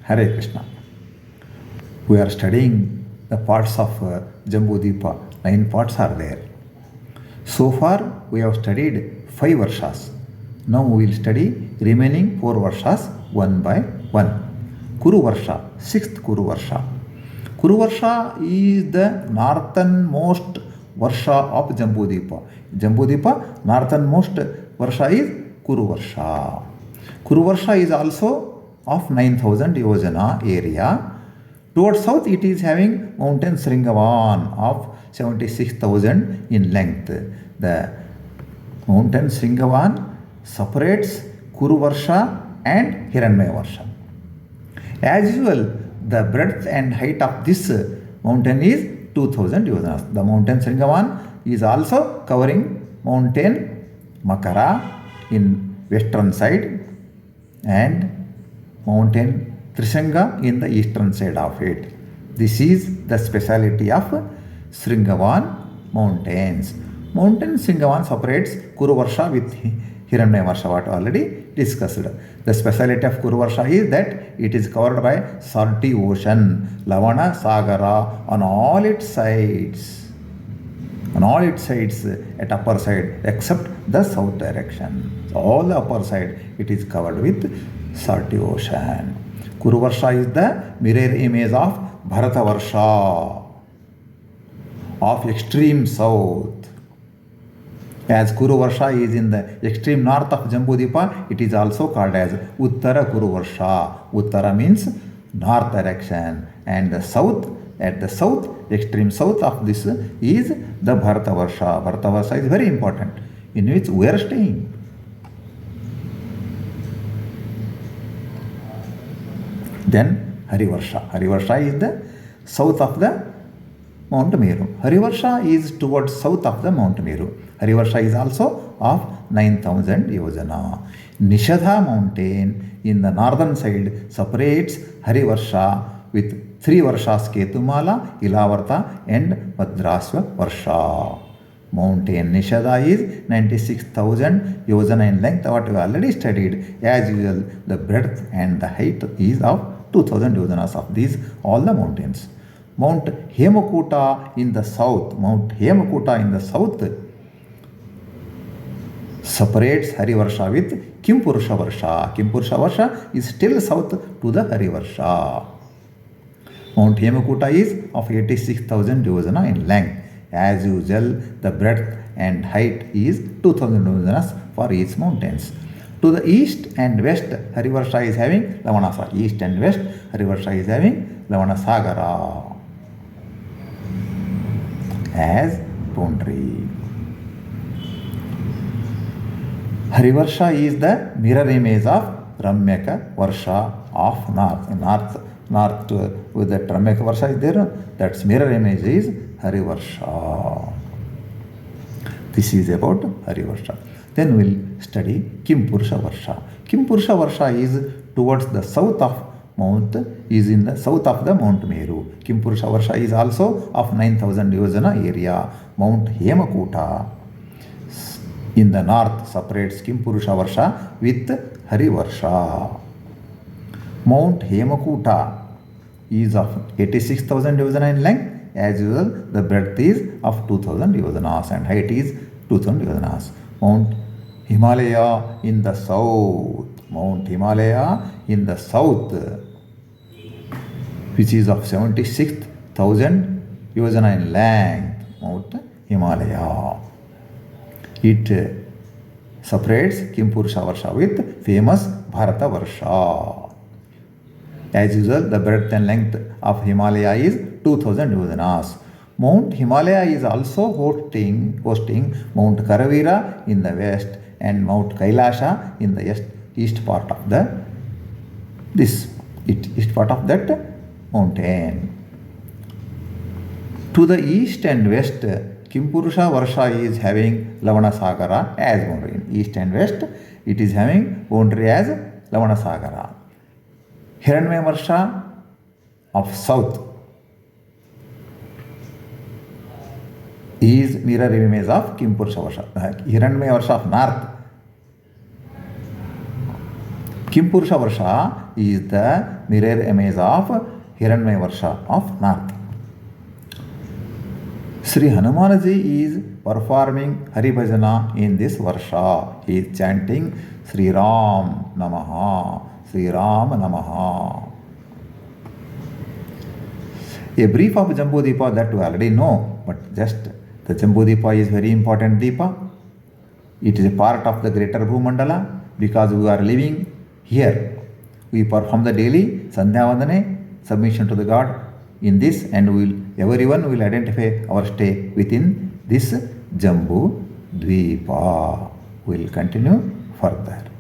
Hare Krishna. We are studying the parts of Jambu Dwipa. 9 parts are there. So far we have studied 5 Varshas. Now we will study remaining 4 Varshas one by one. Kuru Varsha, 6th Kuru Varsha. Kuru Varsha is the northernmost Varsha of Jambu Dwipa. Jambu Dwipa, northernmost Varsha is Kuru Varsha. Kuru Varsha is also of 9,000 yojana area. Towards south it is having mountain Sringavan of 76,000 in length. The mountain Sringavan separates Kuru Varsha and Hiranyamaya Varsha. As usual, the breadth and height of this mountain is 2000 yojanas. The mountain Sringavan is also covering mountain Makara in western side and mountain Trisanga in the eastern side of it. This is the speciality of Sringavan mountains. Mountain Sringavan separates Kuru Varsha with Hiranyamaya Varsha, what already discussed. The speciality of Kuru Varsha is that it is covered by salty ocean, Lavana Sagara on all its sides. On all its sides at upper side except the south direction. So all the upper side it is covered with salty ocean. Kuru Varsha is the mirror image of Bharata Varsha of extreme south. As Kuru Varsha is in the extreme north of Jambu Dwipa, it is also called as Uttara Kuru Varsha. Uttara means north direction, and the south, at the south, extreme south of this is the Bharata Varsha. Bharata Varsha is very important, in which we are staying. Then Harivarsha. Harivarsha is the south of the Mount Meru. Harivarsha is towards south of the Mount Meru. Harivarsha is also of 9,000 yojana. Nishadha mountain in the northern side separates Harivarsha with 3 Varshas Ketumala, Ilavarta and Bhadrasva Varsha. Mountain Nishadha is 96,000 yojana in length, what we already studied. As usual, the breadth and the height is of 2,000 yojanas of these all the mountains. Mount Hemakuta in the south, separates Harivarsha with Kimpurusha Varsha. Kimpurusha Varsha is still south to the Harivarsha. Mount Hemakuta is of 86,000 yojana in length. As usual, the breadth and height is 2,000 yojanas for each mountains. To the east and west, Harivarsha is having Lavanasa. East and west, Harivarsha is having Lavanasagara as boundary. Harivarsha is the mirror image of Ramyaka Varsha of north with the Ramyaka Varsha is there. That's mirror image is Harivarsha. This is about Harivarsha. Then we'll study Kimpurusha Varsha. Kimpurusha Varsha is towards the south of in the south of the Mount Meru. Kimpurusha Varsha is also of 9,000 yojana area. Mount Hemakuta in the north separates Kimpurusha Varsha with Harivarsha. Mount Hemakuta is of 86,000 yojana in length. As usual, the breadth is of 2,000 yojanas and height is 2,000 yojanas. Mount Himalaya in the south. Mount Himalaya in the south, which is of 76,000 yojana in length. Mount Himalaya. It separates Kimpurusha Varsha with famous Bharata Varsha. As usual, the breadth and length of Himalaya is 2,000 yojanas. Mount Himalaya is also hosting Mount Karavira in the west and Mount Kailasha in the east part of east part of that mountain. To the east and west, Kimpurusha Varsha is having Lavanasagara as boundary. In east and west, it is having boundary as Lavanasagara. Hiranyamaya Varsha of south is mirror image of Kimpurusha Varsha. Hiranyamaya Varsha of north. Kimpurusha Varsha is the mirror image of Hiranyamaya Varsha of north. Sri Hanumanji is performing Hari Bhajana in this Varsha. He is chanting Sri Ram Namaha, Sri Ram Namaha. A brief of Jambu Dwipa that we already know, but just the Jambu Dwipa is very important Dwipa. It is a part of the greater Bhumandala because we are living here. We perform the daily Sandhya Vandane, submission to the God in this, and everyone will identify our stay within this Jambu Dwipa. We will continue further.